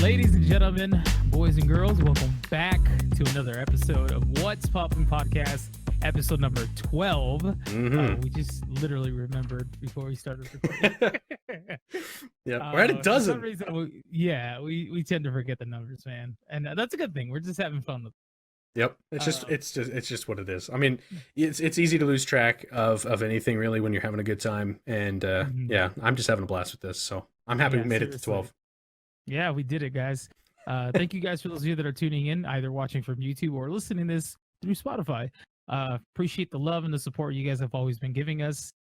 Ladies and gentlemen, boys and girls, welcome back to another episode of What's Poppin' Podcast, episode number 12. We just literally remembered before we started recording. Yeah, we're at a dozen. For some reason, we tend to forget the numbers, man, and that's a good thing. We're just having fun with it. Yep, it's just what it is. I mean, it's easy to lose track of anything really when you're having a good time, and yeah, I'm just having a blast with this, so I'm happy we made it to 12. Yeah, we did it, guys. Thank you guys for those of you that are tuning in, either watching from YouTube or listening to this through Spotify. Appreciate the love and the support you guys have always been giving us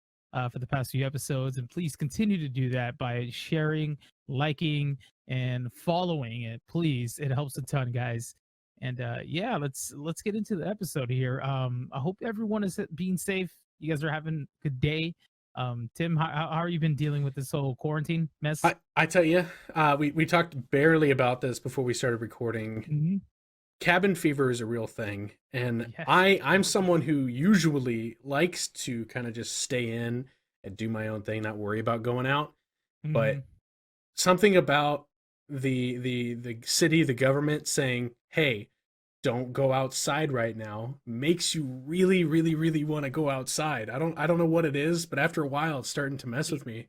for the past few episodes, and please continue to do that by sharing, liking, and following it. Please, it helps a ton, guys. And yeah, let's get into the episode here. I hope everyone is being safe. You guys are having a good day. Tim, how are you been dealing with this whole quarantine mess? I tell you, we talked barely about this before we started recording. Cabin fever is a real thing, and yes. I'm someone who usually likes to kind of just stay in and do my own thing, not worry about going out. But something about the city, the government saying, hey, don't go outside right now, makes you really, really, really want to go outside. I don't know what it is, but after a while it's starting to mess with me.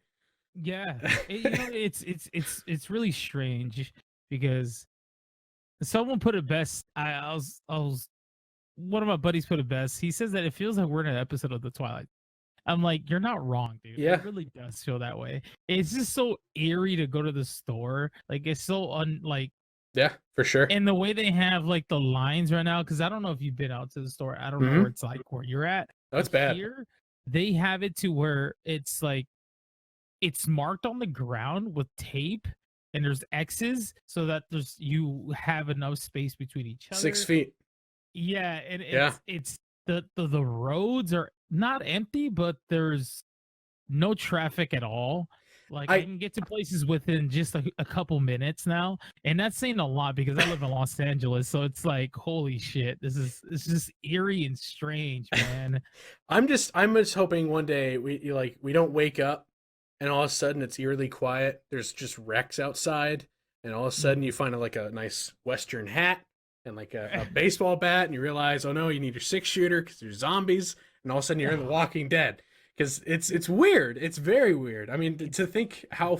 Yeah. It's really strange because someone put it best. I was one of my buddies put it best. He says that it feels like we're in an episode of The Twilight. I'm like, you're not wrong, dude. Yeah. It really does feel that way. It's just so eerie to go to the store. Like, it's so yeah, for sure. And the way they have like the lines right now, because I don't know if you've been out to the store. I don't know where it's like where you're at. That's bad. Here, they have it to where it's like it's marked on the ground with tape, and there's X's so that you have enough space between each other. 6 feet. Yeah, and it's the roads are not empty, but there's no traffic at all. Like I can get to places within just a couple minutes now, and that's saying a lot because I live in Los Angeles, so it's like, holy shit, it's just eerie and strange, man. I'm just hoping one day we don't wake up and all of a sudden it's eerily quiet. There's just wrecks outside, and all of a sudden you find a nice Western hat and like a baseball bat, and you realize, oh no, you need your 6-shooter because there's zombies, and all of a sudden you're in The Walking Dead. Because it's weird. It's very weird. I mean, to think how long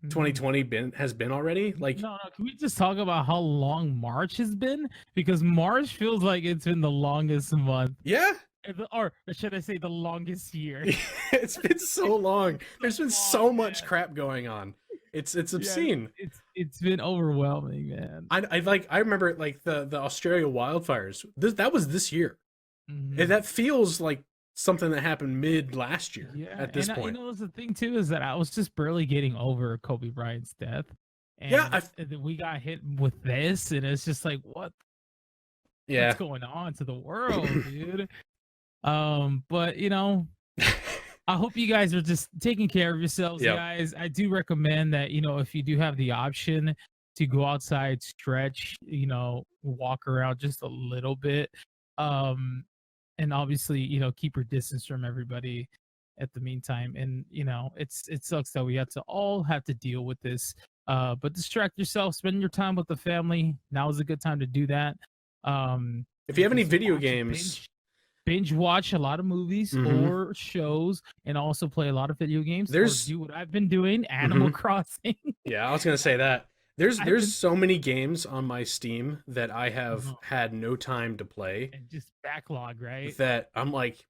2020 has been already. Like, no. Can we just talk about how long March has been? Because March feels like it's been the longest month. Yeah. Or should I say the longest year? It's been so long. There's been so much crap going on. It's obscene. Yeah, it's been overwhelming, man. I remember like the Australia wildfires. That was this year. And that feels like something that happened mid last year at this point. You know, the thing too is that I was just barely getting over Kobe Bryant's death. And we got hit with this, and it's just like, what's going on to the world, dude? But you know, I hope you guys are just taking care of yourselves, guys. I do recommend that, you know, if you do have the option to go outside, stretch, you know, walk around just a little bit. And obviously, you know, keep your distance from everybody at the meantime. And, you know, it sucks that we all have to deal with this. But distract yourself, spend your time with the family. Now is a good time to do that. If you have any video games, binge watch a lot of movies or shows, and also play a lot of video games. Do what I've been doing, Animal Crossing. Yeah, I was gonna say that. There's so many games on my Steam that I have had no time to play. And just backlog, right? That I'm like,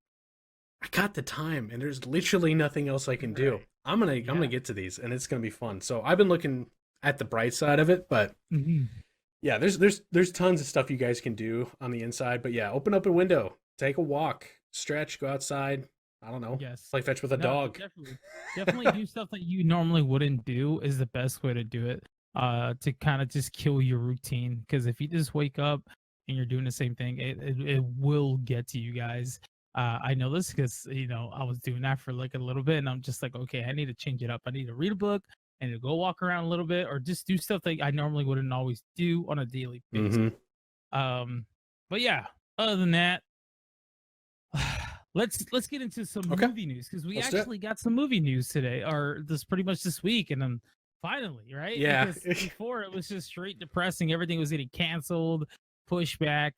I got the time, and there's literally nothing else I can do. I'm gonna get to these, and it's gonna be fun. So I've been looking at the bright side of it, but yeah, there's tons of stuff you guys can do on the inside. But yeah, open up a window, take a walk, stretch, go outside. I don't know. Yes. Play fetch with a dog. Definitely do stuff that you normally wouldn't do is the best way to do it. To kind of just kill your routine, because if you just wake up and you're doing the same thing, it will get to you guys. I know this because, you know, I was doing that for like a little bit, and I'm just like, okay, I need to change it up. I need to read a book, I need to go walk around a little bit, or just do stuff that I normally wouldn't always do on a daily basis. But yeah, other than that, let's get into some movie news, because we actually got some movie news today, or pretty much this week, and I'm finally, right? Yeah. Because before it was just straight depressing. Everything was getting canceled, pushback,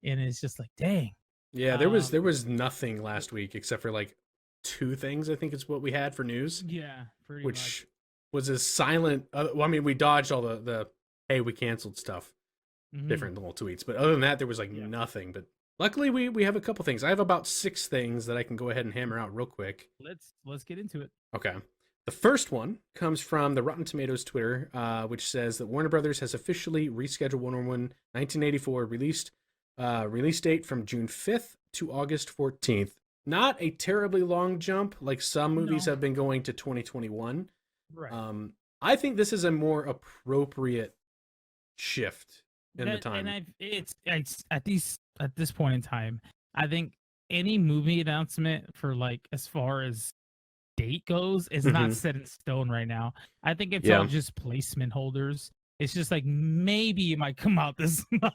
and it's just like, dang. Yeah, there was nothing last week except for like 2 things. I think it's what we had for news. Yeah, pretty which much. was as silent. Well, I mean, we dodged all the hey, we canceled stuff, different little tweets, but other than that, there was like nothing. But luckily, we have a couple things. I have about 6 things that I can go ahead and hammer out real quick. Let's get into it. Okay. The first one comes from the Rotten Tomatoes Twitter, which says that Warner Brothers has officially rescheduled Wonder Woman 1984 release date from June 5th to August 14th. Not a terribly long jump like some movies have been going to 2021. Right. I think this is a more appropriate shift in the time. And it's at this point in time, I think any movie announcement for like as far as date goes is not set in stone right now. I think it's all just placement holders. It's just like maybe it might come out this month.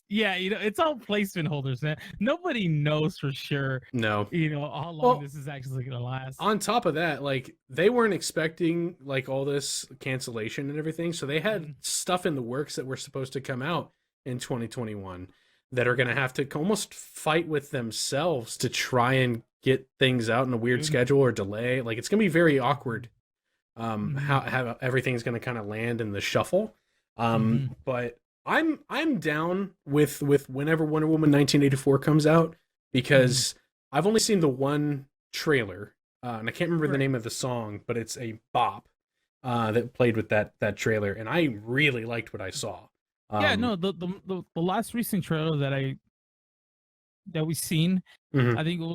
It's all placement holders, man. Nobody knows for sure. No, how long this is actually gonna last. On top of that, like they weren't expecting like all this cancellation and everything, so they had stuff in the works that were supposed to come out in 2021 that are gonna have to almost fight with themselves to try and get things out in a weird schedule or delay. Like it's gonna be very awkward. How everything's going to kind of land in the shuffle. But I'm down with whenever Wonder Woman 1984 comes out, because I've only seen the one trailer, and I can't remember the name of the song, but it's a bop that played with that trailer, and I really liked what I saw. The last recent trailer that we seen, I think it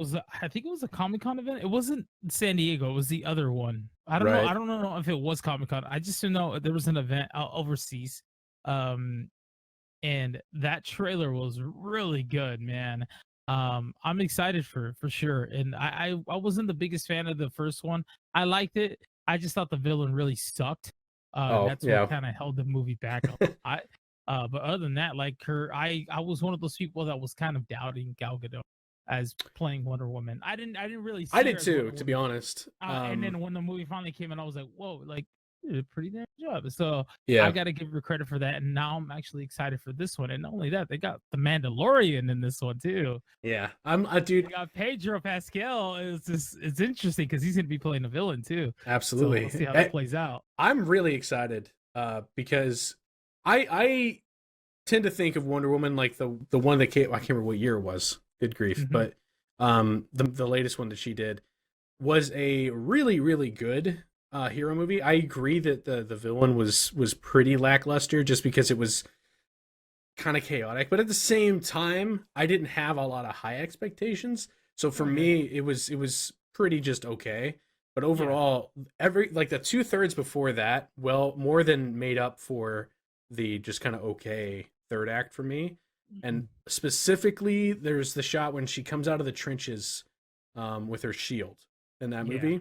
was a Comic-Con event. It wasn't San Diego, it was the other one. I don't know if it was Comic-Con. I just know there was an event overseas. And that trailer was really good, man. I'm excited for sure. And I wasn't the biggest fan of the first one. I liked it. I just thought the villain really sucked. That's what kind of held the movie back. But other than that, like I was one of those people that was kind of doubting Gal Gadot as playing Wonder Woman. I didn't really. I did too, to be honest. And then when the movie finally came in, I was like, whoa, like you did a pretty damn job. So I got to give her credit for that. And now I'm actually excited for this one. And not only that, they got the Mandalorian in this one too. Yeah, I'm a dude. They got Pedro Pascal. It's interesting because he's gonna be playing a villain too. Absolutely. So we'll see how that plays out. I'm really excited because I tend to think of Wonder Woman like the one that came. I can't remember what year it was. Good grief! But the latest one that she did was a really, really good hero movie. I agree that the villain was pretty lackluster just because it was kind of chaotic, but at the same time, I didn't have a lot of high expectations. So for me, it was pretty just okay. But overall, the 2/3 before that, well, more than made up for the just kind of okay third act for me. And specifically, there's the shot when she comes out of the trenches with her shield in that movie.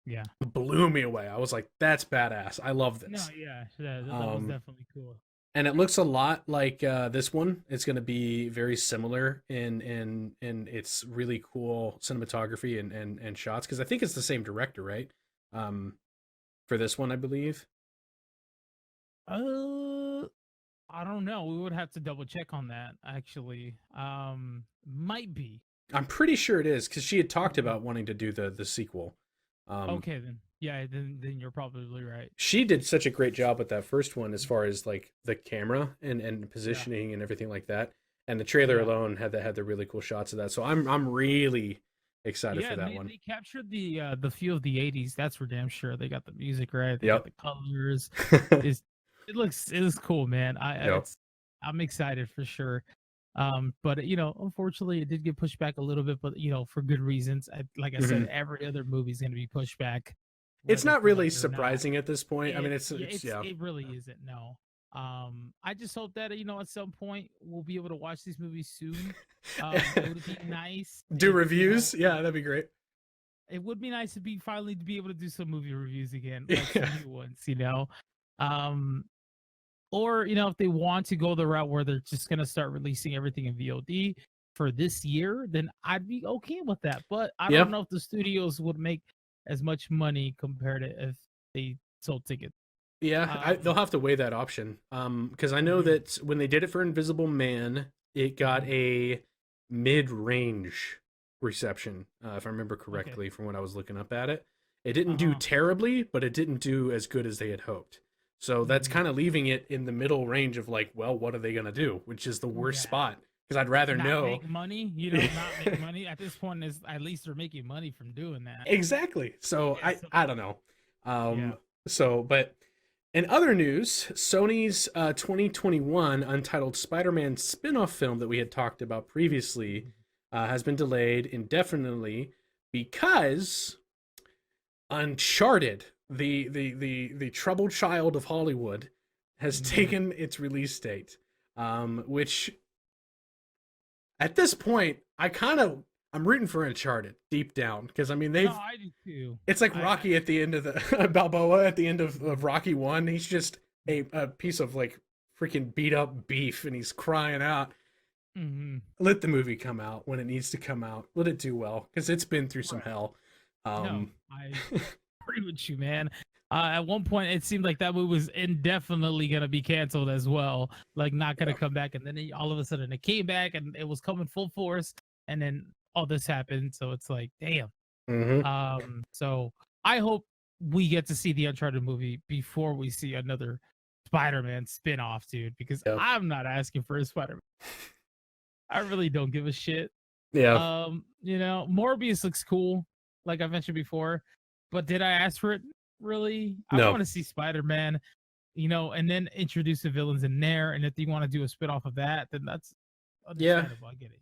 Yeah. Blew me away. I was like, that's badass. I love this. No, that was definitely cool. And it looks a lot like this one. It's going to be very similar in its really cool cinematography and shots, because I think it's the same director, right? For this one, I believe. I don't know. We would have to double check on that, actually. Might be. I'm pretty sure it is, because she had talked about wanting to do the sequel. Okay, then. Yeah, then you're probably right. She did such a great job with that first one as far as like the camera and positioning and everything like that. And the trailer alone had the really cool shots of that. So I'm really excited for that one. They captured the feel of the 80s. That's for damn sure. They got the music right. They got the colors. It looks cool, man. I'm excited for sure. But unfortunately, it did get pushed back a little bit, but for good reasons. Like I said, every other movie is going to be pushed back. It's not really surprising at this point. I mean, it really isn't. No. I just hope that at some point we'll be able to watch these movies soon. It would be nice. Do reviews? Yeah, that'd be great. It would be nice to finally be able to do some movie reviews again, like some new ones. Or if they want to go the route where they're just gonna start releasing everything in VOD for this year, then I'd be okay with that. But I don't know if the studios would make as much money compared to if they sold tickets. Yeah, they'll have to weigh that option. Because I know that when they did it for Invisible Man, it got a mid-range reception, if I remember correctly, from when I was looking up at it. It didn't do terribly, but it didn't do as good as they had hoped. So that's kind of leaving it in the middle range of like, well, what are they gonna do? Which is the worst spot. Because I'd rather not make money, not make money at this point. Is at least they're making money from doing that. Exactly. So I don't know. So, but in other news, Sony's 2021 Untitled Spider-Man spin-off film that we had talked about previously has been delayed indefinitely because Uncharted, the troubled child of Hollywood, has taken its release date, which at this point I'm rooting for Uncharted deep down because I mean I do too. It's like Rocky at the end of the Balboa at the end of Rocky 1. He's just a piece of like freaking beat up beef and he's crying out. Let the movie come out when it needs to come out. Let it do well because it's been through some hell. No, I agree with you, man. At one point, it seemed like that movie was indefinitely going to be canceled as well. Like, not going to come back. And then all of a sudden, it came back and it was coming full force. And then all this happened. So it's like, damn. So I hope we get to see the Uncharted movie before we see another Spider-Man spin-off, dude. Because I'm not asking for a Spider-Man. I really don't give a shit. Yeah. Morbius looks cool, like I mentioned before. But did I ask for it? Really? No. I want to see Spider-Man, and then introduce the villains in there. And if you want to do a spin-off of that, then that's understandable. I get it.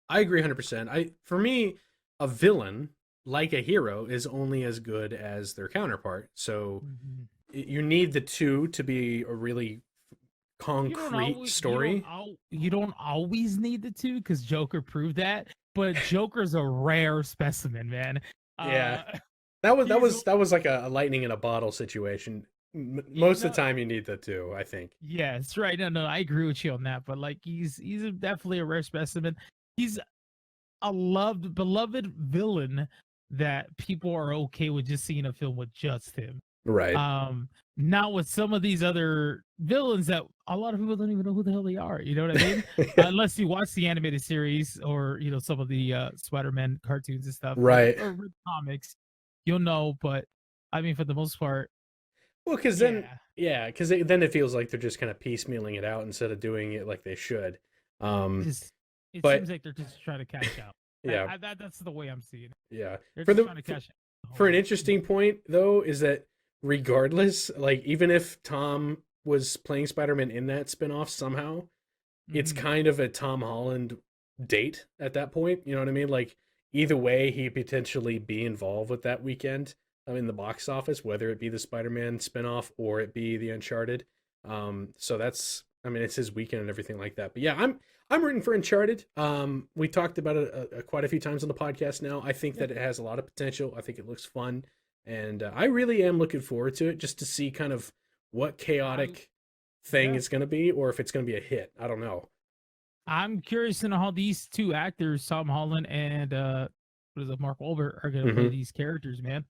I agree 100%. For me, a villain, like a hero, is only as good as their counterpart. So you need the two to be a really concrete story. You don't always need the two because Joker proved that. But Joker's a rare specimen, man. Yeah. That was like a lightning in a bottle situation. Most of the time, you need the two, I think. Yes, right. No, I agree with you on that. But like, he's definitely a rare specimen. He's a beloved villain that people are okay with just seeing a film with just him. Right. Not with some of these other villains that a lot of people don't even know who the hell they are. You know what I mean? Unless you watch the animated series or some of the Spider-Man cartoons and stuff, right? Or comics. You'll know, but I mean, for the most part. Well, because then it feels like they're just kind of piecemealing it out instead of doing it like they should. It seems like they're just trying to cash out. Yeah, that's the way I'm seeing it. Yeah, they're just trying to cash out. For an interesting point, though, is that regardless, like even if Tom was playing Spider-Man in that spinoff somehow, it's kind of a Tom Holland date at that point. You know what I mean? Like, either way, he potentially be involved with that weekend in the box office, whether it be the Spider-Man spinoff or it be the Uncharted. So that's, it's his weekend and everything like that. But yeah, I'm rooting for Uncharted. We talked about it quite a few times on the podcast now. I think that it has a lot of potential. I think it looks fun. And I really am looking forward to it just to see kind of what chaotic thing it's going to be or if it's going to be a hit. I don't know. I'm curious to know how these two actors, Tom Holland and Mark Wahlberg, are going to play these characters, man.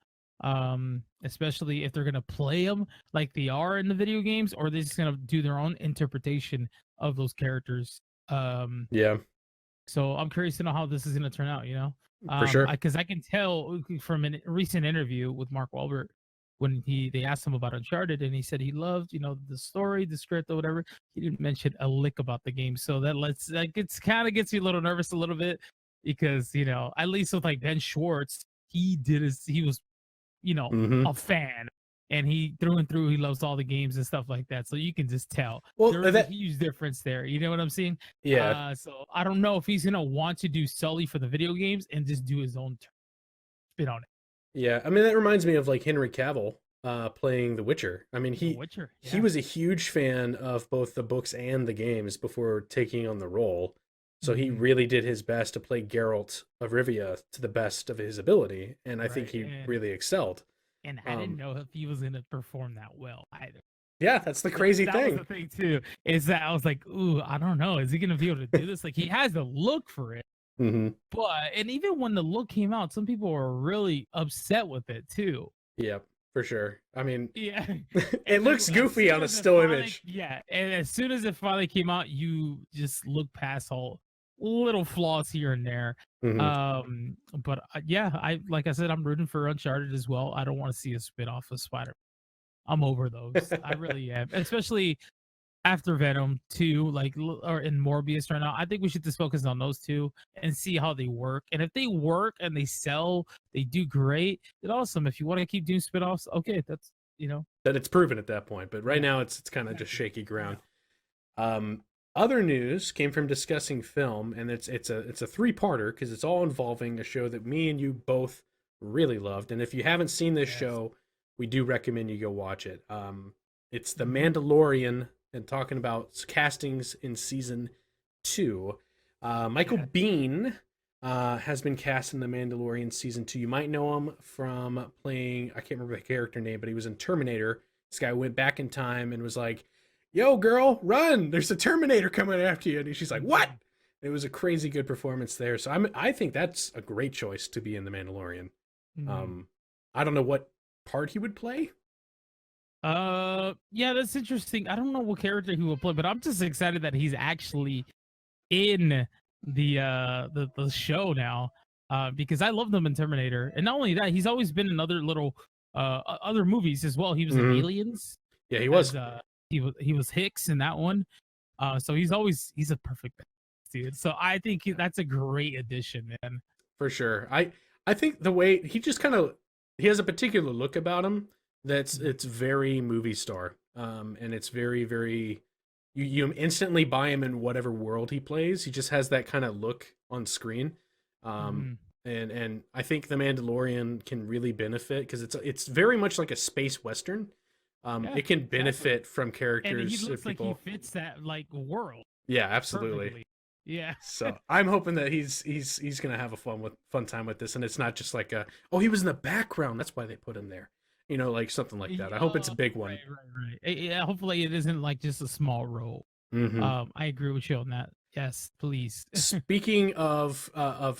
Especially if they're going to play them like they are in the video games, or they're just going to do their own interpretation of those characters. Yeah. So I'm curious to know how this is going to turn out. For sure. Because I can tell from a recent interview with Mark Wahlberg when they asked him about Uncharted, and he said he loved, the story, the script, or whatever. He didn't mention a lick about the game, so it's kind of gets you a little nervous a little bit because at least with like Ben Schwartz, he was, a fan, and he through and through he loves all the games and stuff like that. So you can just tell. Well, there's a huge difference there. You know what I'm saying? Yeah. So I don't know if he's gonna want to do Sully for the video games and just do his own spin on it. Yeah, that reminds me of like Henry Cavill playing The Witcher. He was a huge fan of both the books and the games before taking on the role. So he really did his best to play Geralt of Rivia to the best of his ability, and I think he really excelled. And I didn't know if he was going to perform that well either. Yeah, that's the crazy thing. That was the thing too, is that I was like, ooh, I don't know. Is he going to be able to do this? Like, he has the look for it. But and even when the look came out, some people were really upset with it too. Yep, for sure. I mean, yeah, it looks goofy on a still image. Yeah, and as soon as it finally came out, you just look past all little flaws here and there. But yeah, like I said, I'm rooting for Uncharted as well. I don't want to see a spin-off of Spider. I'm over those. I really am, especially after Venom 2, like, or in Morbius right now. I think we should just focus on those two and see how they work. And if they work and they sell, they do great. Then awesome. If you want to keep doing spinoffs, okay, that's that it's proven at that point. But right now, it's kind of just shaky ground. Other news came from Discussing Film, and it's a 3-parter because it's all involving a show that me and you both really loved. And if you haven't seen this show, we do recommend you go watch it. It's The Mandalorian, and talking about castings in season 2. Michael Biehn has been cast in The Mandalorian season 2. You might know him from playing, I can't remember the character name, but he was in Terminator. This guy went back in time and was like, "Yo, girl, run! There's a Terminator coming after you." And she's like, "What?" It was a crazy good performance there. So I think that's a great choice to be in The Mandalorian. I don't know what part he would play. Yeah, that's interesting. I don't know what character he will play, but I'm just excited that he's actually in the show now. Because I loved him in Terminator, and not only that, he's always been in other little other movies as well. He was in Aliens. Yeah, he was. He was Hicks in that one. So he's a perfect dude. So I think that's a great addition, man. For sure. I think the way he just he has a particular look about him it's very movie star. And it's very, very, you instantly buy him in whatever world he plays. He just has that kind of look on screen. And I think The Mandalorian can really benefit because it's very much like a space western. It can benefit from characters. And he looks like he fits that like world. Yeah, absolutely. Perfectly. Yeah. So I'm hoping that he's gonna have a fun time with this, and it's not just like he was in the background, that's why they put him there. Like something like that. I hope it's a big one. Right. Yeah, hopefully it isn't like just a small role. I agree with you on that. Yes, please. Speaking of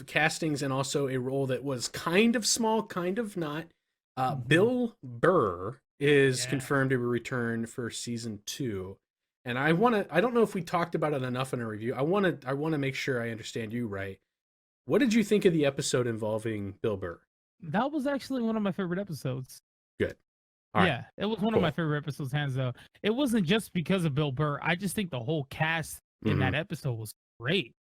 castings and also a role that was kind of small, kind of not, Bill Burr is confirmed to return for season 2. And I don't know if we talked about it enough in a review. I want to make sure I understand you right. What did you think of the episode involving Bill Burr? That was actually one of my favorite episodes. Good. All right. It was one of my favorite episodes, hands down. It wasn't just because of Bill Burr. I just think the whole cast in that episode was great.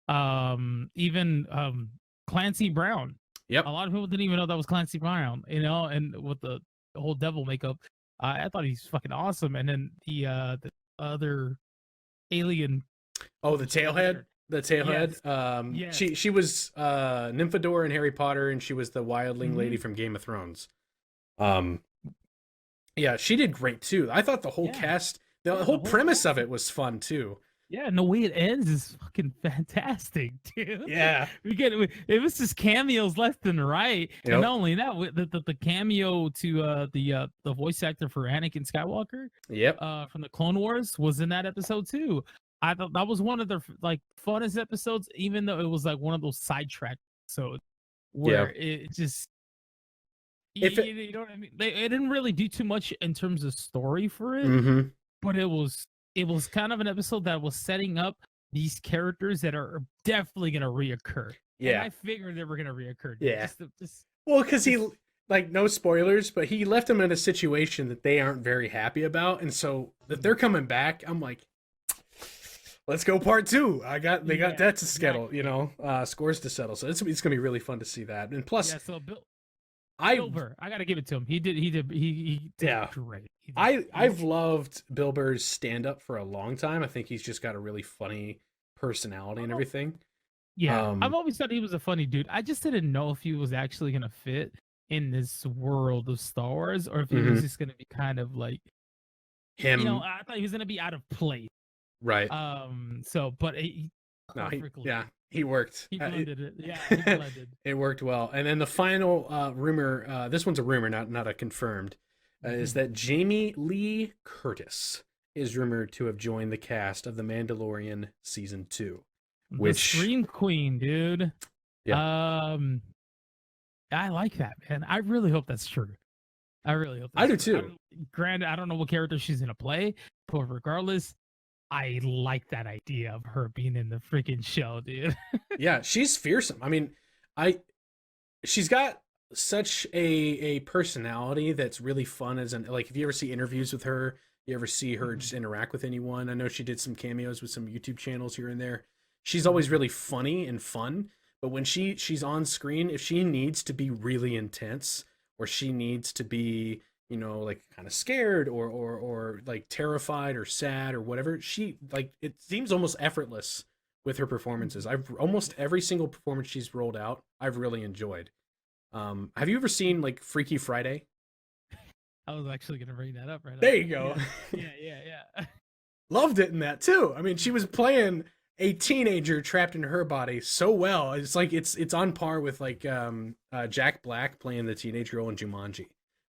Even Clancy Brown. Yep. A lot of people didn't even know that was Clancy Brown, and with the whole devil makeup. I thought he's fucking awesome. And then the other alien. Oh, the tailhead? The tailhead. Yes. She was Nymphadora in Harry Potter, and she was the wildling lady from Game of Thrones. Yeah, she did great too. I thought the whole cast, the whole premise of it was fun too. Yeah, and the way it ends is fucking fantastic, dude. Yeah, it was just cameos left and right, and not only that, the cameo to the voice actor for Anakin Skywalker, from the Clone Wars was in that episode too. I thought that was one of the funnest episodes, even though it was like one of those sidetrack episodes where it just. You know what I mean? It didn't really do too much in terms of story for it, but it was kind of an episode that was setting up these characters that are definitely going to reoccur. Yeah, and I figured they were going to reoccur. Yeah, well, because he no spoilers, but he left them in a situation that they aren't very happy about, and so that they're coming back. I'm like, let's go part 2. They got debts to settle, scores to settle. So it's going to be really fun to see that, and plus, Bill Burr, I gotta give it to him. He did great. I've loved Bill Burr's stand-up for a long time. I think he's just got a really funny personality and everything. Yeah, I've always thought he was a funny dude. I just didn't know if he was actually gonna fit in this world of Star Wars, or if he was just gonna be kind of like him. I thought he was gonna be out of place. Right. He worked. He blended it. Yeah, he blended. It worked well. And then the final rumor, this one's a rumor, not a confirmed, is that Jamie Lee Curtis is rumored to have joined the cast of The Mandalorian Season 2. The Scream Queen, dude. Yeah. I like that, man. I really hope that's true. I really hope that's I do true. too. Granted, I don't know what character she's gonna play, but regardless, I like that idea of her being in the freaking show, dude. Yeah, she's fearsome. I mean, she's got such a personality that's really fun as an, like, if you ever see interviews with her, you ever see her just interact with anyone. I know she did some cameos with some YouTube channels here and there. She's always really funny and fun, but when she's on screen, if she needs to be really intense, or she needs to be, you know, like kind of scared or like terrified or sad or whatever, she, like, it seems almost effortless with her performances. I've almost every single performance she's rolled out, I've really enjoyed. Have you ever seen like Freaky Friday? I was actually gonna bring that up right there. You go. Yeah. Loved it in that too. I mean, she was playing a teenager trapped in her body so well. It's like it's on par with like Jack Black playing the teenage girl in Jumanji.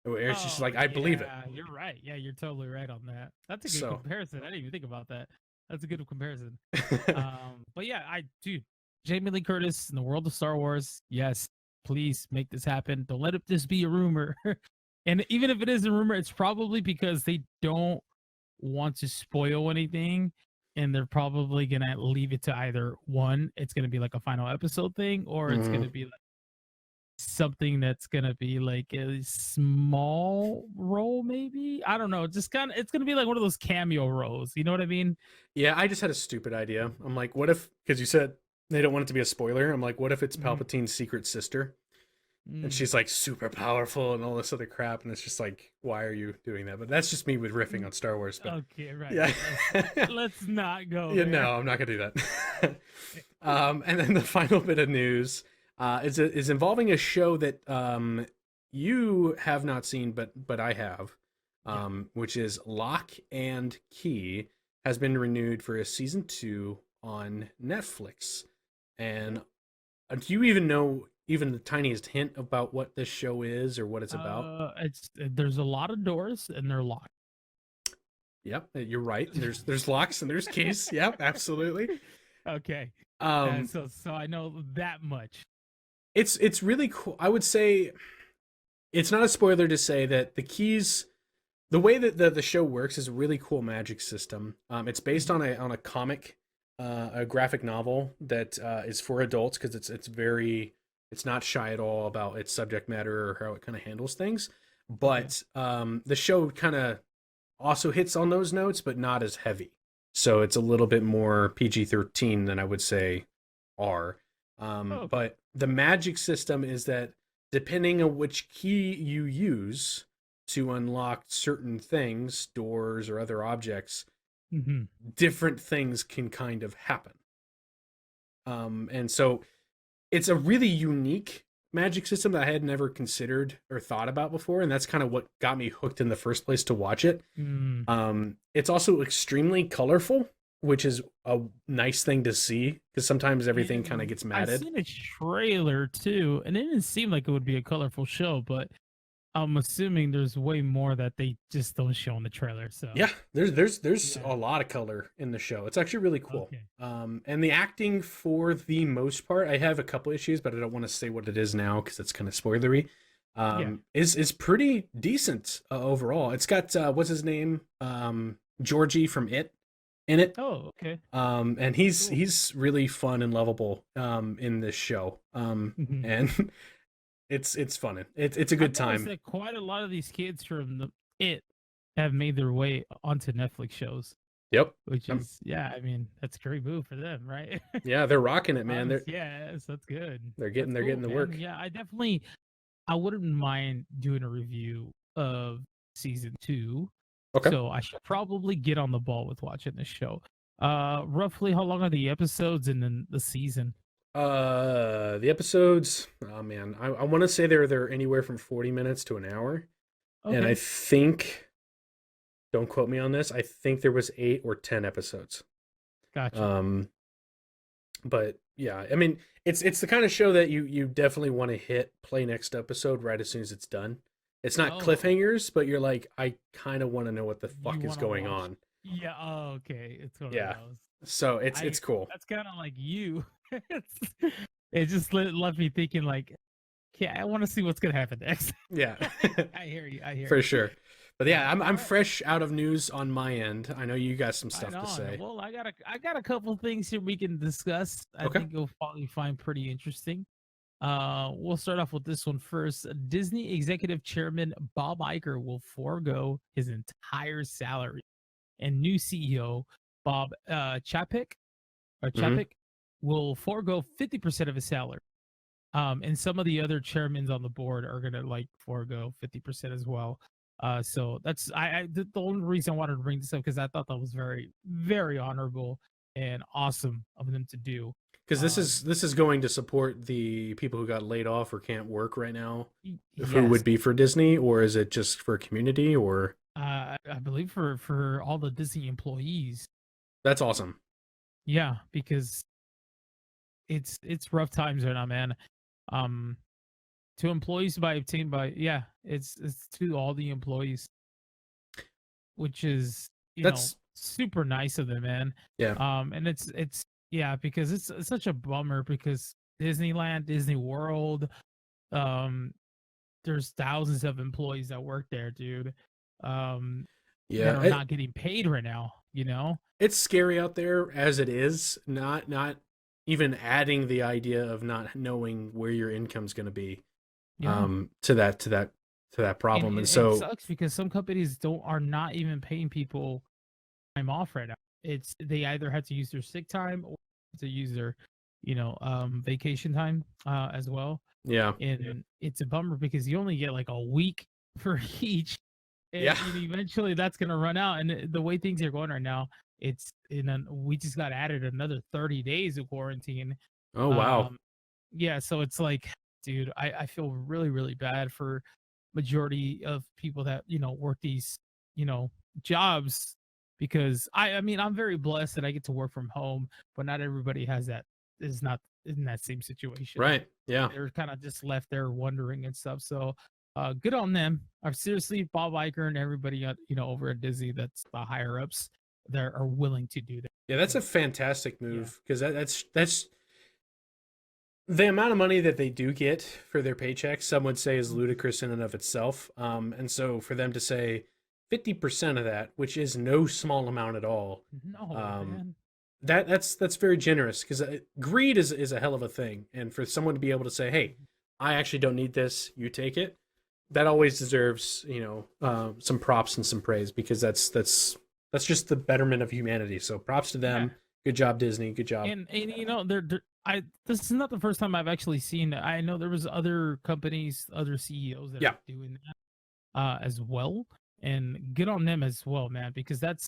It's just like, I believe it. You're right. Yeah, you're totally right on that. That's a good comparison. I didn't even think about that. That's a good comparison. But yeah, dude, Jamie Lee Curtis in the world of Star Wars. Yes, please make this happen. Don't let it just be a rumor. And even if it is a rumor, it's probably because they don't want to spoil anything. And they're probably going to leave it to either one, it's going to be like a final episode thing, or it's going to be like something that's going to be like a small role, maybe. I don't know. Just kind of, it's going to be like one of those cameo roles. You know what I mean? Yeah, I just had a stupid idea. I'm like, what if, because you said they don't want it to be a spoiler. I'm like, what if it's Palpatine's secret sister? And she's like super powerful and all this other crap, and it's just like, why are you doing that? But that's just me with riffing on Star Wars. But okay, right. Yeah, let's not go. Yeah, no, I'm not gonna do that. And then the final bit of news is involving a show that you have not seen, but I have, which is Locke and Key has been renewed for a season 2 on Netflix. And do you even know even the tiniest hint about what this show is or what it's about? There's a lot of doors and they're locked. Yep, you're right. There's locks and there's keys. Yep, absolutely. Okay. So I know that much. It's really cool. I would say it's not a spoiler to say that the keys, the way that the show works is a really cool magic system. It's based on a comic, a graphic novel that is for adults, because it's not shy at all about its subject matter or how it kind of handles things. But the show kind of also hits on those notes, but not as heavy. So it's a little bit more PG-13 than I would say R. But the magic system is that depending on which key you use to unlock certain things, doors or other objects, different things can kind of happen. And so it's a really unique magic system that I had never considered or thought about before, and that's kind of what got me hooked in the first place to watch it. It's also extremely colorful, which is a nice thing to see, because sometimes everything kind of gets matted. I've seen a trailer too, and it didn't seem like it would be a colorful show, but I'm assuming there's way more that they just don't show in the trailer. So yeah, there's a lot of color in the show. It's actually really cool. And the acting, for the most part, I have a couple issues, but I don't want to say what it is now because it's kind of spoilery. Is pretty decent overall. It's got what's his name, Georgie from It in it. Oh, okay. And he's really fun and lovable in this show. And it's fun. It's a good time. That quite a lot of these kids from It have made their way onto Netflix shows. Yep. Which is, I mean, that's a great move for them, right? Yeah, they're rocking it, man. Yes, that's good. They're getting the work. Yeah, I wouldn't mind doing a review of season 2. Okay. So I should probably get on the ball with watching this show. Roughly how long are the episodes and then the season? The episodes, oh man, I want to say they're anywhere from 40 minutes to an hour. Okay. And I think, don't quote me on this, I think there was 8 or 10 episodes. Gotcha. But yeah, I mean, it's the kind of show that you definitely want to play next episode right as soon as it's done. It's not cliffhangers, but you're like, I kind of want to know what the fuck is going on. Yeah. Oh, okay. It's one Yeah. of those. So it's cool. That's kind of like you. It just left me thinking like, yeah, I want to see what's gonna happen next. Yeah. I hear you. I hear For you. sure. But yeah, I'm Right. fresh out of news on my end. I know you got some stuff to say. Well, I got a couple things here we can discuss. I Okay. think you'll probably find pretty interesting. We'll start off with this one first. Disney executive chairman Bob Iger will forego his entire salary, and new CEO Bob Mhm. Chapek will forego 50% of his salary. And some of the other chairmen on the board are gonna like forego 50% as well. So that's the only reason I wanted to bring this up because I thought that was very, very honorable and awesome of them to do. Because this is going to support the people who got laid off or can't work right now, who Yes, would be for Disney, or is it just for community? Or I believe for all the Disney employees. that's awesome. Yeah, because it's rough times right now, man. Um, to employees by obtained by it's to all the employees, which is That's super nice of them, man. yeah. And it's yeah, because it's such a bummer because Disneyland, Disney World, um, there's thousands of employees that work there, dude. Um, that Yeah. are not getting paid right now. It's scary out there as it is. Not even adding the idea of not knowing where your income's going to be. Yeah. To that problem, and It so sucks because some companies are not even paying people time off right now. It's they either have to use their sick time or to use their, vacation time as well. yeah. And it's a bummer because you only get like a week for each. Yeah. And eventually that's gonna run out. And the way things are going right now, we just got added another 30 days of quarantine. Oh wow. Yeah, so it's like, dude, I feel really, really bad for majority of people that, work these, jobs because I mean, I'm very blessed that I get to work from home, but not everybody is not in that same situation. Right. Yeah. They're kind of just left there wondering and stuff. So good on them. I've seriously Bob Iger and everybody over at Disney that's the higher ups that are willing to do that. Yeah, that's a fantastic move because that's the amount of money that they do get for their paychecks, some would say is ludicrous in and of itself. And so for them to say 50% of that, which is no small amount at all, No, man. that's very generous because greed is a hell of a thing. And for someone to be able to say, "Hey, I actually don't need this, you take it," that always deserves some props and some praise because that's just the betterment of humanity. So props to them. Yeah. Good job, Disney. Good job. And this is not the first time I've actually seen it. I know there was other companies, other CEOs that are doing that as well. And good on them as well, man, because that's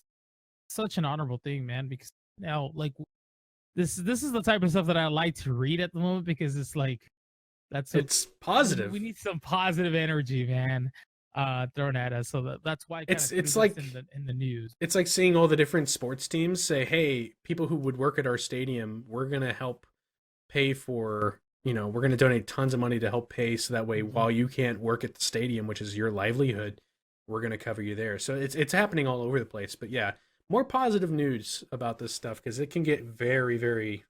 such an honorable thing, man. Because now, like this is the type of stuff that I like to read at the moment because it's like it's positive. We need some positive energy, man, thrown at us. So that's why it's like in the news. It's like seeing all the different sports teams say, "Hey, people who would work at our stadium, we're gonna help pay for." We're going to donate tons of money to help pay so that way while you can't work at the stadium, which is your livelihood, we're going to cover you there. So it's happening all over the place. But yeah, more positive news about this stuff because it can get very, very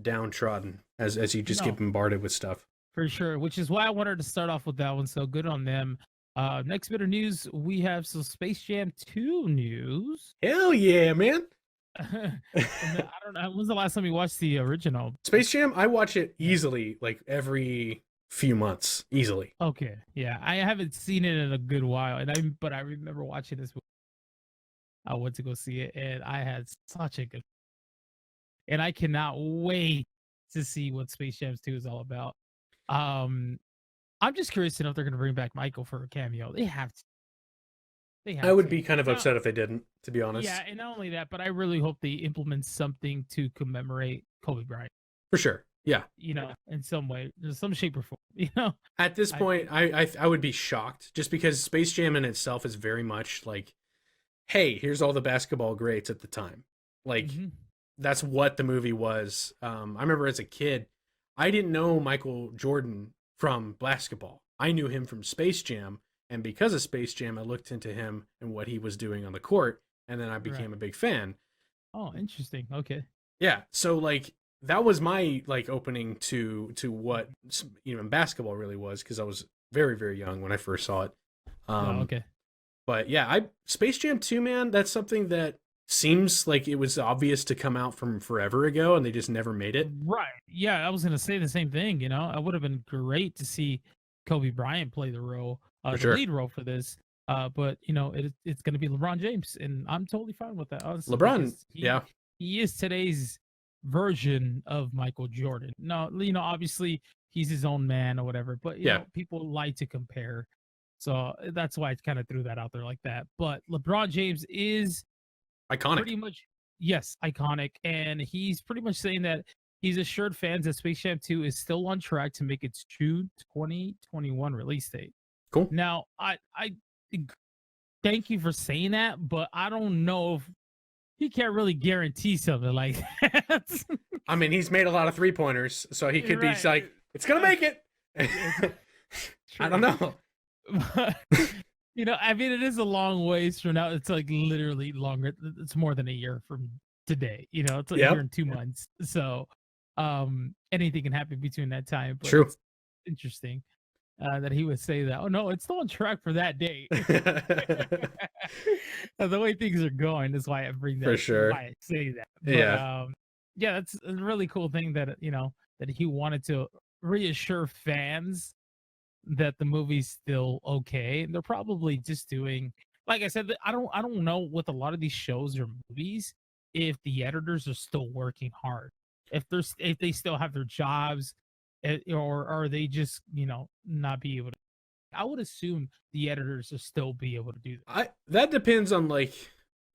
downtrodden as you just get bombarded with stuff. For sure, which is why I wanted to start off with that one. So good on them. Next bit of news, we have some Space Jam 2 news. Hell yeah, man. I don't know. When's the last time you watched the original? Space Jam? I watch it easily, like every few months, easily. Okay, yeah, I haven't seen it in a good while, but I remember watching this. I went to go see it, and I had such a good, and I cannot wait to see what Space Jam 2 is all about. I'm just curious to know if they're going to bring back Michael for a cameo. They have to. I would be kind of upset if they didn't, to be honest. Yeah, and not only that, but I really hope they implement something to commemorate Kobe Bryant. For sure. Yeah. In some way, in some shape or form, At this point, I would be shocked just because Space Jam in itself is very much like, hey, here's all the basketball greats at the time. Like, that's what the movie was. I remember as a kid, I didn't know Michael Jordan from basketball. I knew him from Space Jam. And because of Space Jam, I looked into him and what he was doing on the court. and then I became a big fan. Oh, interesting. Okay. Yeah, so like that was my like opening to what basketball really was, because I was very, very young when I first saw it. Okay. But yeah, Space Jam 2, man, that's something that seems like it was obvious to come out from forever ago, and they just never made it. Right. Yeah, I was gonna say the same thing. It would have been great to see Kobe Bryant play the role, lead role for this. But it's gonna be LeBron James, and I'm totally fine with that. Honestly, LeBron, he is today's version of Michael Jordan. No, obviously he's his own man or whatever, but people like to compare. So that's why I kind of threw that out there like that. But LeBron James is iconic. Pretty much, yes, iconic. And he's pretty much saying that he's assured fans that Space Jam 2 is still on track to make its June 2021 release date. Cool. Now, I thank you for saying that, but I don't know if he can't really guarantee something like that. I mean, he's made a lot of 3-pointers, so he could be like, it's going to make it. I don't know. But, I mean, it is a long ways from now. It's like literally longer. It's more than a year from today. It's like a year and 2 months. So anything can happen between that time. But True. It's interesting that he would say that. Oh, no, it's still on track for that date. The way things are going is why I bring that. For sure. Why I say that. But, yeah, that's a really cool thing that, that he wanted to reassure fans that the movie's still okay. And they're probably just doing, like I said, I don't know with a lot of these shows or movies if the editors are still working hard, if they still have their jobs, or are they just not be able to. I would assume the editors will still be able to do that. That depends on like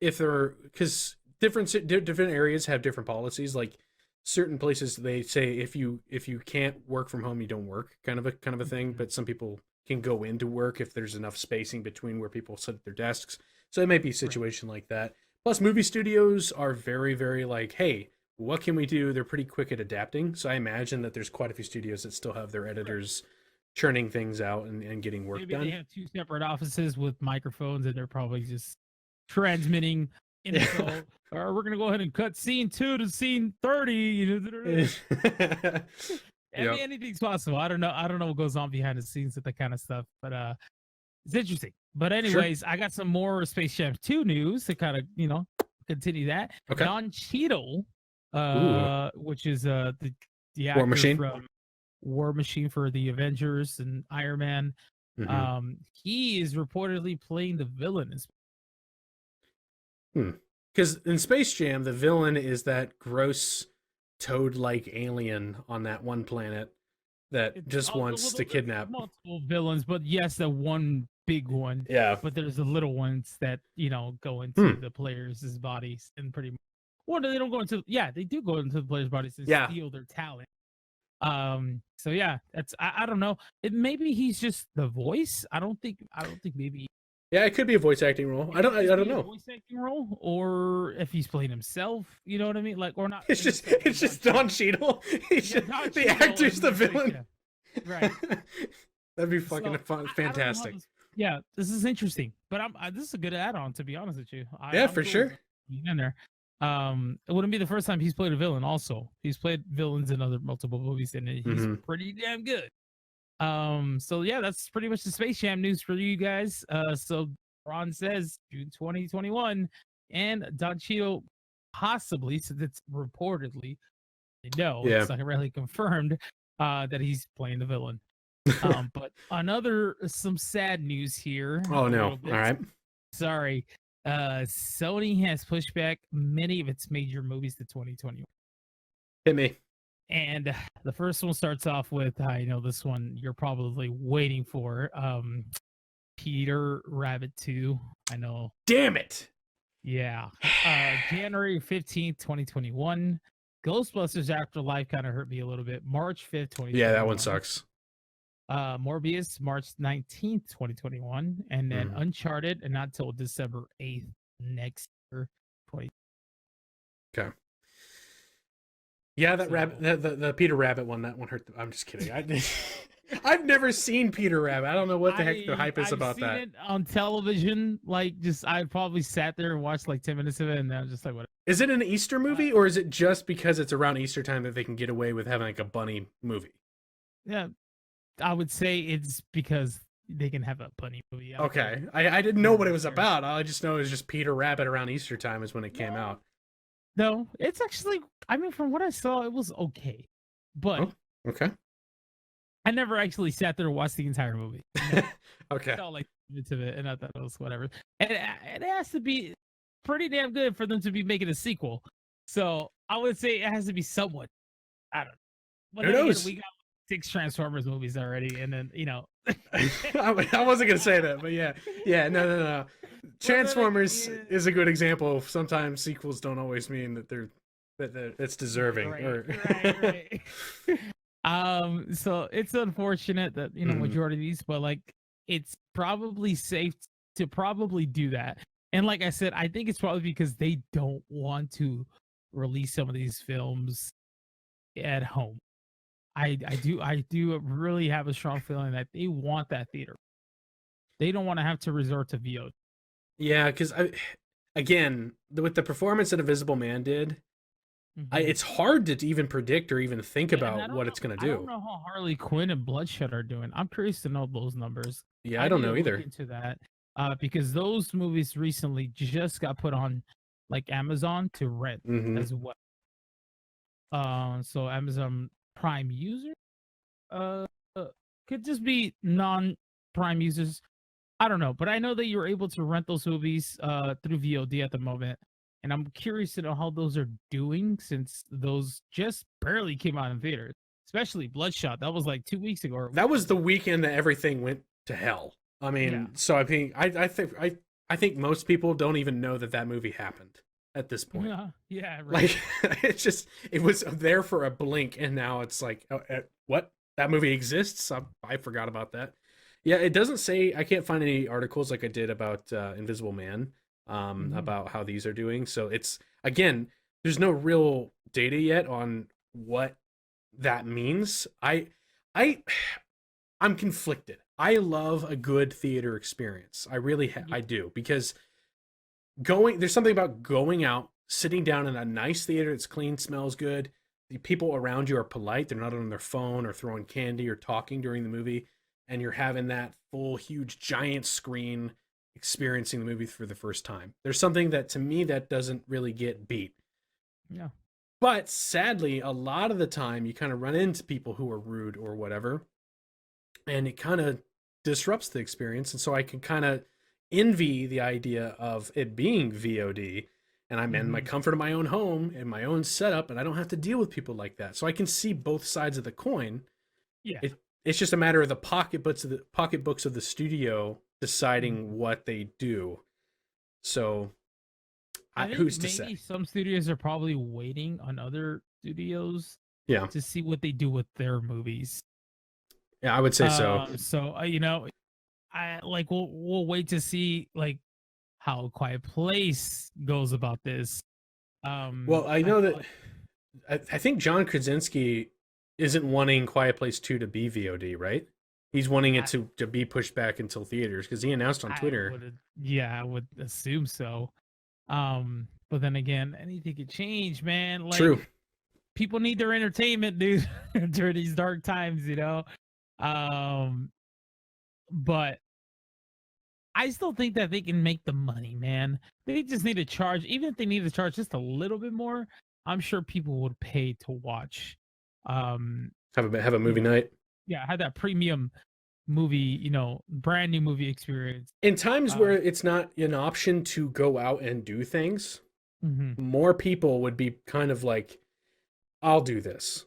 if they're, because different areas have different policies. Like certain places they say if you can't work from home, you don't work, kind of a thing. But some people can go into work if there's enough spacing between where people sit at their desks. So it might be a situation like that. Plus, movie studios are very, very like, hey, what can we do? They're pretty quick at adapting. So I imagine that there's quite a few studios that still have their editors churning things out and getting work done. Maybe they have 2 separate offices with microphones, and they're probably just transmitting info. Or we're gonna go ahead and cut scene 2 to scene 30. I mean, anything's possible. I don't know what goes on behind the scenes with that kind of stuff, but it's interesting. But anyways, I got some more Space Jam 2 news to kind of continue that. Okay. Don Cheadle, which is the actor War Machine from War Machine for the Avengers and Iron Man. Mm-hmm. He is reportedly playing the villain. Because in Space Jam, the villain is that gross toad-like alien on that one planet that just wants to kidnap. Multiple villains, but yes, the one big one. Yeah. But there's the little ones that go into the players' bodies and pretty much. Well, they don't go into. Yeah, they do go into the players' bodies and steal their talent. So yeah, that's I don't know. Maybe he's just the voice. I don't think maybe. Yeah, it could be a voice acting role. I don't know. Voice acting role, or if he's playing himself, you know what I mean? Like, or not. It's just Don Cheadle. The actor's the villain. Right. That'd be fucking fun, fantastic. Yeah, this is interesting, but this is a good add-on, to be honest with you. I'm for sure. In there. It wouldn't be the first time he's played a villain. Also, he's played villains in other multiple movies, and he's pretty damn good. So yeah, that's pretty much the Space Jam news for you guys. So Ron says June 2021, and Don Cheadle possibly, since it's reportedly, it's not really confirmed, that he's playing the villain. But some sad news here. Oh no! All right, sorry. Sony has pushed back many of its major movies to 2021. Hit me. And the first one starts off with, I know this one you're probably waiting for, Peter Rabbit 2. I know. Damn it. Yeah. January 15th, 2021. Ghostbusters Afterlife kind of hurt me a little bit. March 5th, 2021. Yeah, that one sucks. Morbius, March 19th, 2021. And then Uncharted, and not till December 8th next year, 2020. Okay. Yeah, that rabbit, the Peter Rabbit one, that one hurt. I'm just kidding. I've never seen Peter Rabbit. I don't know what the heck the hype is about that. I've seen it on television. Like, just I probably sat there and watched like 10 minutes of it, and then I was just like, "What?" Is it an Easter movie, or is it just because it's around Easter time that they can get away with having like a bunny movie? Yeah, I would say it's because they can have a bunny movie. Okay, I didn't know what it was about. I just know it was just Peter Rabbit around Easter time is when it came out. No, it's actually. I mean, from what I saw, it was okay, but okay. I never actually sat there and watched the entire movie. Okay. I saw like minutes of it, and I thought it was whatever. And it has to be pretty damn good for them to be making a sequel. So I would say it has to be somewhat. I don't know. But who knows? Again, we got 6 Transformers movies already, and then I wasn't gonna say that, but yeah, no. Transformers is a good example of sometimes sequels don't always mean that it's deserving. Right. So it's unfortunate that majority of these, but like it's probably safe to probably do that. And like I said, I think it's probably because they don't want to release some of these films at home. I do really have a strong feeling that they want that theater. They don't want to have to resort to VOD. Yeah, because again, with the performance that Invisible Man did, it's hard to even predict or even think about what it's going to do. I don't know how Harley Quinn and Bloodshot are doing. I'm curious to know those numbers. Yeah, I don't know either. Into that, because those movies recently just got put on like Amazon to rent as well. So Amazon Prime user, could just be non-Prime users. I don't know, but I know that you're able to rent those movies through VOD at the moment. And I'm curious to know how those are doing since those just barely came out in theaters, especially Bloodshot. That was like 2 weeks ago. That was the weekend that everything went to hell. I mean, so I think I think most people don't even know that movie happened at this point. Yeah, right. Like it was there for a blink, and now it's like, what? That movie exists? I forgot about that. Yeah, it doesn't say. I can't find any articles like I did about Invisible Man. About how these are doing. So it's, again, there's no real data yet on what that means. I'm conflicted. I love a good theater experience. I really I do, because there's something about going out, sitting down in a nice theater that's clean, smells good. The people around you are polite. They're not on their phone or throwing candy or talking during the movie, and you're having that full, huge, giant screen experiencing the movie for the first time. There's something that, to me, that doesn't really get beat. Yeah. But sadly, a lot of the time you kind of run into people who are rude or whatever, and it kind of disrupts the experience. And so I can kind of envy the idea of it being VOD, and I'm in my comfort of my own home and my own setup, and I don't have to deal with people like that. So I can see both sides of the coin. Yeah. It's just a matter of the pocketbooks of the studio deciding what they do. So who's to say? Some studios are probably waiting on other studios to see what they do with their movies. Yeah, I would say so. So I like we'll wait to see like how Quiet Place goes about this. Well, I know that I think John Krasinski isn't wanting Quiet Place 2 to be VOD, right? He's wanting it to be pushed back until theaters, because he announced on Twitter. I would assume so. But then again, anything could change, man. Like, true. People need their entertainment, dude, during these dark times, But I still think that they can make the money, man. They just need to charge. Even if they need to charge just a little bit more, I'm sure people would pay to watch. Have a movie night. Yeah, have that premium movie, brand new movie experience. In times where it's not an option to go out and do things, more people would be kind of like, I'll do this,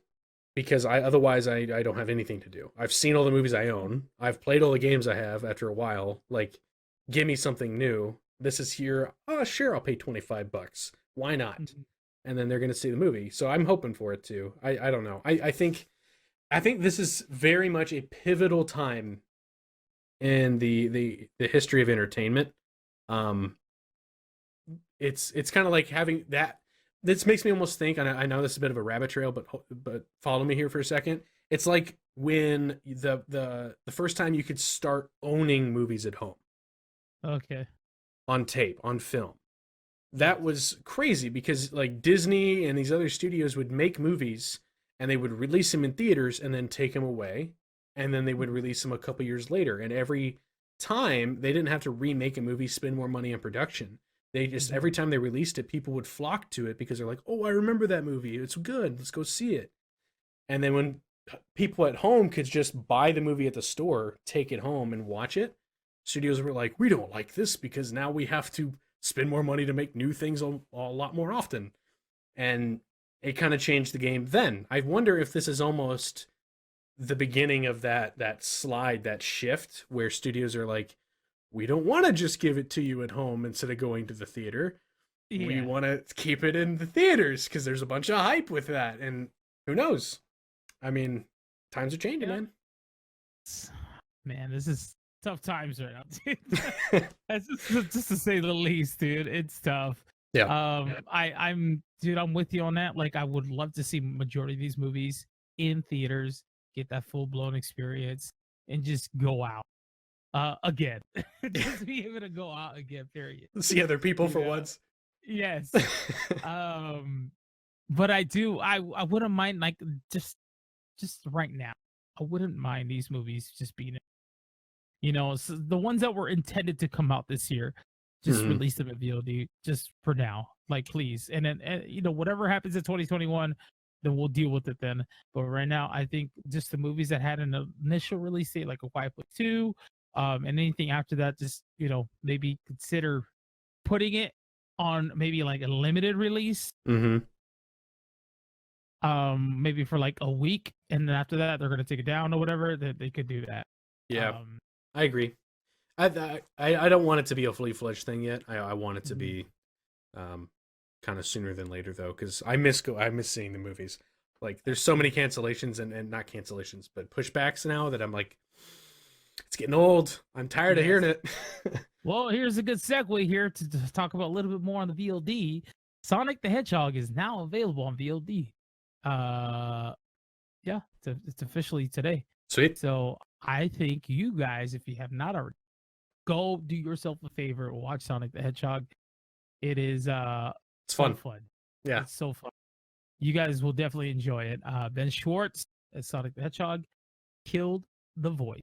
because otherwise I don't have anything to do. I've seen all the movies I own. I've played all the games I have after a while. Like, give me something new. This is here. Oh, sure, I'll pay $25. Why not? And then they're going to see the movie. So I'm hoping for it too. I don't know. I think this is very much a pivotal time in the history of entertainment. It's kind of like having that. This makes me almost think, and I know this is a bit of a rabbit trail, but follow me here for a second. It's like when the first time you could start owning movies at home. Okay. On tape, on film. That was crazy because like Disney and these other studios would make movies and they would release them in theaters and then take them away, and then they would release them a couple years later, and every time they didn't have to remake a movie, spend more money on production. They just every time they released it, people would flock to it because they're like, "Oh, I remember that movie. It's good. Let's go see it." And then when people at home could just buy the movie at the store, take it home and watch it, studios were like, "We don't like this because now we have to spend more money to make new things a lot more often." And it kind of changed the game then. I wonder if this is almost the beginning of that slide, that shift where studios are like, we don't want to just give it to you at home instead of going to the theater. Yeah. We want to keep it in the theaters because there's a bunch of hype with that. And who knows? I mean, times are changing, man. Man, this is tough times right now. That's just to say the least, dude. It's tough. Yeah. I'm with you on that. Like, I would love to see majority of these movies in theaters, get that full blown experience, and just go out again. Just be able to go out again. Period. See other people for once. Yes. But I wouldn't mind, like, just right now. I wouldn't mind these movies just being, so the ones that were intended to come out this year, just release them at VOD just for now, like, please. And then, whatever happens in 2021, then we'll deal with it then. But right now, I think just the movies that had an initial release date, like A Quiet Place 2, and anything after that, just, maybe consider putting it on maybe like a limited release. Maybe for like a week, and then after that they're gonna take it down or whatever. That they could do that. Yeah, I agree. I don't want it to be a fully fledged thing yet. I want it to be, kind of sooner than later though, because I miss seeing the movies. Like, there's so many cancellations and not cancellations, but pushbacks now that I'm like, it's getting old. I'm tired of hearing it. Well, here's a good segue here to talk about a little bit more on the VOD. Sonic the Hedgehog is now available on VOD. Yeah, it's officially today. Sweet. So I think you guys, if you have not already, go do yourself a favor, watch Sonic the Hedgehog. It is it's fun. Yeah, it's so fun. You guys will definitely enjoy it. Ben Schwartz as Sonic the Hedgehog killed the voice.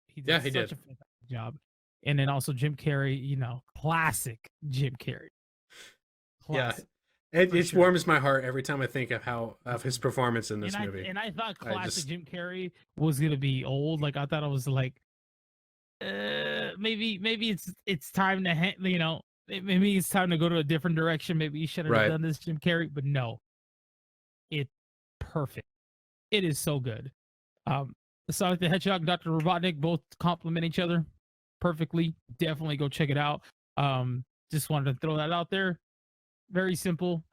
He did such a fantastic job. And then also Jim Carrey, classic Jim Carrey. Classic. Yeah. It warms my heart every time I think of his performance in this movie. And I thought classic Jim Carrey was gonna be old. Like, I thought it was like, maybe it's time to maybe it's time to go to a different direction. Maybe you shouldn't have done this, Jim Carrey. But no, it's perfect. It is so good. Sonic the Hedgehog, Dr. Robotnik both complement each other perfectly. Definitely go check it out. Just wanted to throw that out there. Very simple.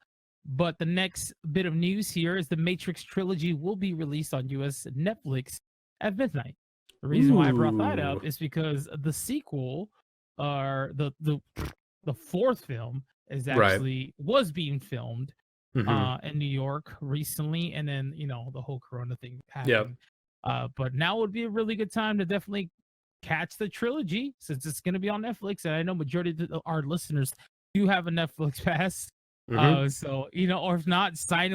But the next bit of news here is the Matrix Trilogy will be released on US Netflix at midnight. The reason why I brought that up is because the sequel, or the fourth film, is actually was being filmed in New York recently, and then the whole Corona thing happened. But now would be a really good time to definitely catch the trilogy, since it's going to be on Netflix, and I know majority of our listeners do have a Netflix pass. So or if not, sign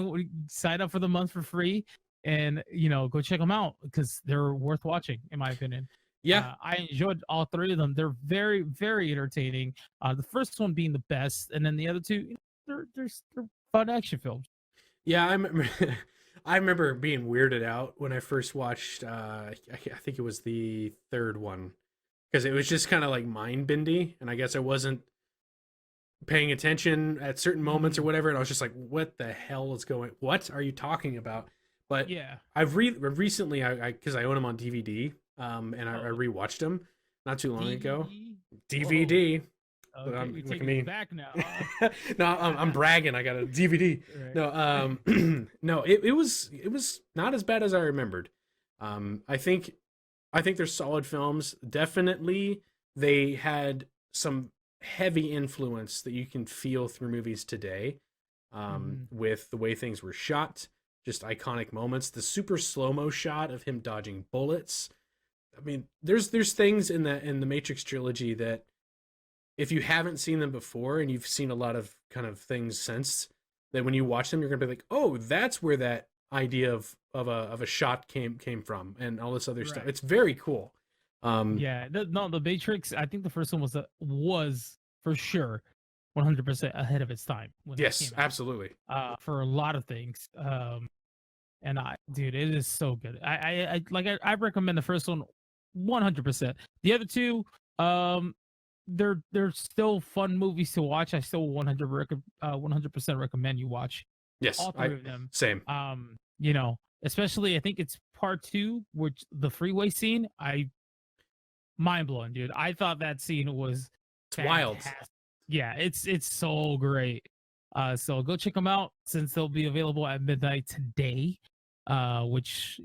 up for the month for free, and go check them out because they're worth watching, in my opinion. I enjoyed all three of them. They're very, very entertaining. The first one being the best, and then the other two, they're fun action films. Yeah, I remember being weirded out when I first watched. I think it was the third one, because it was just kind of like mind bendy, and I guess I wasn't paying attention at certain moments or whatever, and I was just like, what the hell is going, what are you talking about? But I've recently, because I own them on DVD, and I rewatched them not too long ago. DVD. Okay, you're taking it back now. No, I'm bragging. I got a DVD. Right. No, no, it was not as bad as I remembered. I think they're solid films. Definitely, they had some heavy influence that you can feel through movies today, with the way things were shot, just iconic moments. The super slow-mo shot of him dodging bullets. I mean, there's things in the Matrix trilogy that if you haven't seen them before and you've seen a lot of kind of things since, that when you watch them, you're gonna be like, oh, that's where that idea of a shot came from, and all this other stuff. It's very cool. The Matrix. I think the first one was for sure 100% ahead of its time. Yes, absolutely. For a lot of things. And dude, it is so good. I recommend the first one 100%. The other two, they're still fun movies to watch. I still 100% recommend you watch. Yes, all three of them. Same. Especially I think it's part 2, which the freeway scene. Mind blowing, dude. I thought that scene was wild. Yeah, it's so great. So go check them out since they'll be available at midnight today. Which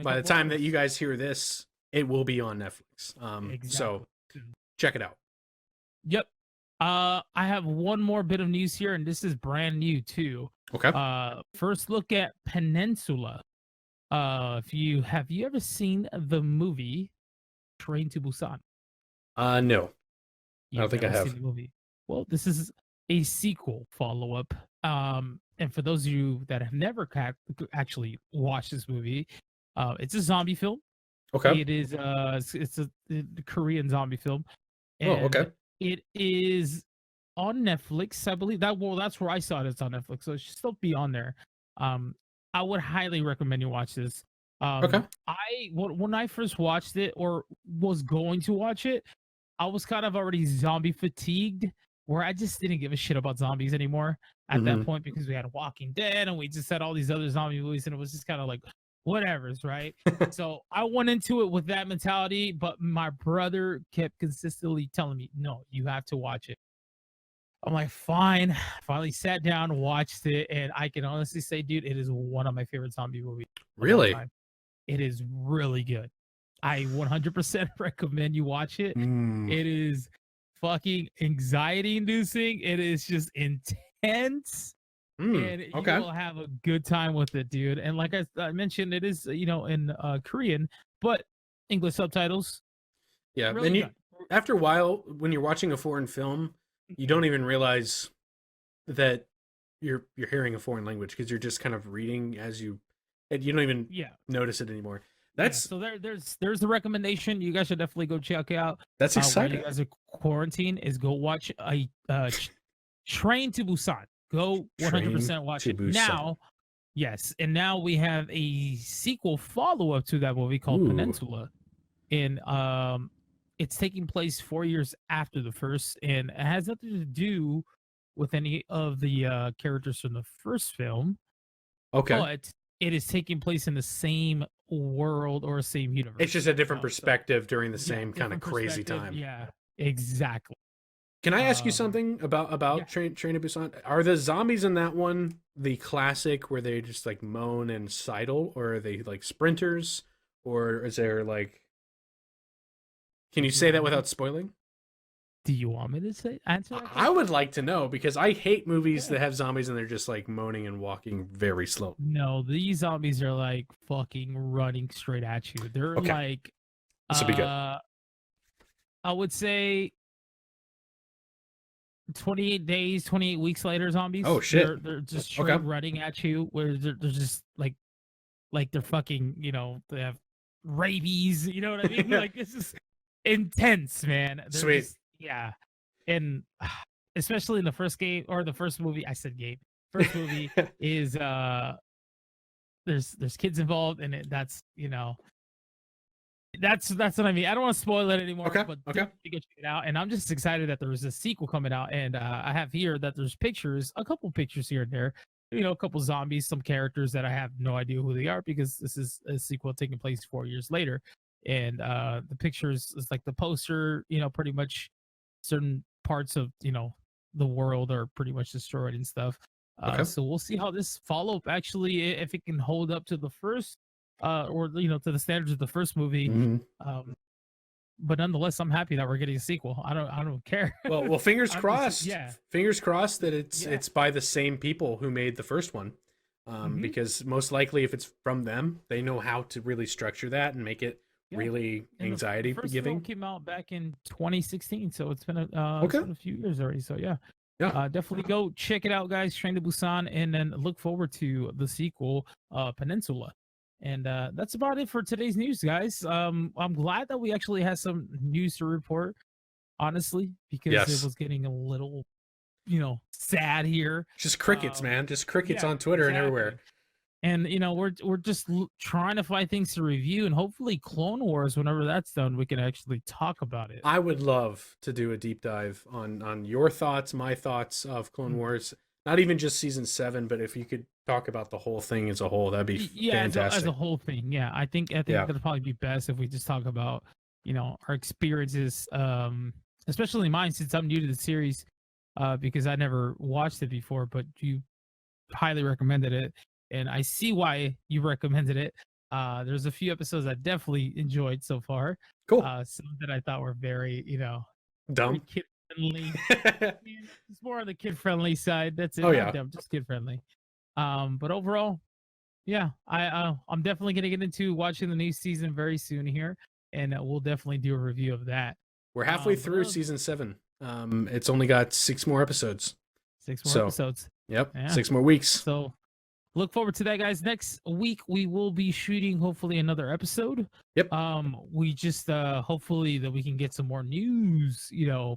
by the time that you guys hear this, it will be on Netflix. Exactly. So check it out. Yep. I have one more bit of news here, and this is brand new too. Okay. First look at Peninsula. Have you ever seen the movie Train to Busan? No. I don't think I have. Seen the movie. Well, this is a sequel follow-up. And for those of you that have never actually watched this movie, it's a zombie film. Okay. It is it's a Korean zombie film. And okay. It is on Netflix, I believe. That's where I saw it. It's on Netflix, so it should still be on there. I would highly recommend you watch this. Okay. When I first watched it or was going to watch it, I was kind of already zombie fatigued, where I just didn't give a shit about zombies anymore at that point, because we had Walking Dead and we just had all these other zombie movies, and it was just kind of like whatever's, right? So I went into it with that mentality, but my brother kept consistently telling me, no, you have to watch it. I'm like, fine. Finally sat down, watched it, and I can honestly say, dude, it is one of my favorite zombie movies. Really? It is really good. I 100% recommend you watch it. It is fucking anxiety inducing. It is just intense. And you will have a good time with it, dude. And like I mentioned, it is, in Korean, but English subtitles. Yeah. Really, and after a while, when you're watching a foreign film, you don't even realize that you're hearing a foreign language, because you're just kind of reading and you don't even notice it anymore. So there's the recommendation. You guys should definitely go check out. That's exciting. While you guys are quarantine, is go watch a Train to Busan. Go 100% watch it now. Yes, and now we have a sequel follow-up to that movie called Peninsula. And it's taking place 4 years after the first, and it has nothing to do with any of the characters from the first film. Okay. But it is taking place in the same world or same universe. It's just a different perspective during the same kind of crazy time. Yeah, exactly. Can I ask you something about Train to Busan? Are the zombies in that one the classic where they just like moan and sidle, or are they like sprinters, or is there like? Can you say that without spoiling? Do you want me to answer that? I would like to know, because I hate movies that have zombies and they're just like moaning and walking very slow. No, these zombies are like fucking running straight at you. They're like, this will be good. I would say 28 days, 28 weeks later, zombies. Oh shit! They're just straight running at you, where they're just like they're fucking, they have rabies. You know what I mean? Like, it's just intense, man. They're Sweet. Yeah, and especially in the first game, or the first movie. I said game. First movie is there's kids involved, and that's that's what I mean. I don't want to spoil it anymore. But you can check it out. And I'm just excited that there's a sequel coming out, and I have here that there's a couple pictures here and there. A couple zombies, some characters that I have no idea who they are, because this is a sequel taking place 4 years later. And the pictures is like the poster, pretty much certain parts of the world are pretty much destroyed and stuff. So we'll see how this follow-up actually, if it can hold up to the first or to the standards of the first movie. But nonetheless, I'm happy that we're getting a sequel. I don't care. Well, fingers crossed. Fingers crossed that it's by the same people who made the first one. because most likely if it's from them, they know how to really structure that and make it really anxiety giving. The first came out back in 2016, so it's been it's been a few years already. So yeah, definitely go check it out, guys. Train to Busan, and then look forward to the sequel, Peninsula. And that's about it for today's news, guys. I'm glad that we actually had some news to report, honestly, because it was getting a little, sad here. Just crickets, man. Just crickets on Twitter and everywhere. And we're just trying to find things to review, and hopefully Clone Wars, whenever that's done, we can actually talk about it. I would love to do a deep dive on your thoughts, my thoughts of Clone Wars. Not even just season 7, but if you could talk about the whole thing as a whole, that'd be fantastic. As a whole thing. Yeah, I think that'd probably be best if we just talk about our experiences, especially mine, since I'm new to the series, because I never watched it before, but you highly recommended it. And I see why you recommended it. There's a few episodes I definitely enjoyed so far. Cool. Some that I thought were very, dumb, kid friendly. It's more on the kid friendly side. That's it. Dumb, just kid friendly. But overall, I'm definitely gonna get into watching the new season very soon here, and we'll definitely do a review of that. We're halfway through season 7. It's only got 6 more episodes. 6 more episodes. Yep. Yeah. 6 more weeks. So look forward to that, guys. Next week we will be shooting hopefully another episode. Yep. We just hopefully that we can get some more news,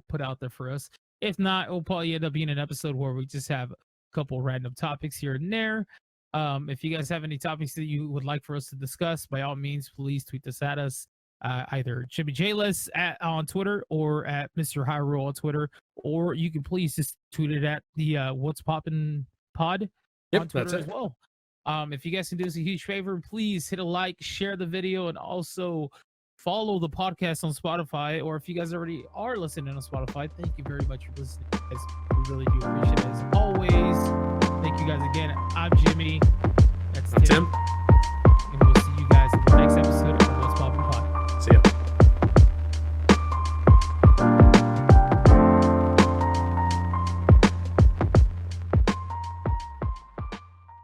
put out there for us. If not, it'll probably end up being an episode where we just have a couple random topics here and there. If you guys have any topics that you would like for us to discuss, by all means, please tweet this at us. Either Jimmy J-less on Twitter or at Mr. Hyrule on Twitter, or you can please just tweet it at the What's Poppin' Pod on Twitter as well. If you guys can do us a huge favor, please hit a like, share the video, and also follow the podcast on Spotify. Or if you guys already are listening on Spotify, thank you very much for listening, guys. We really do appreciate it as always. Thank you guys again. I'm Jimmy. That's Tim.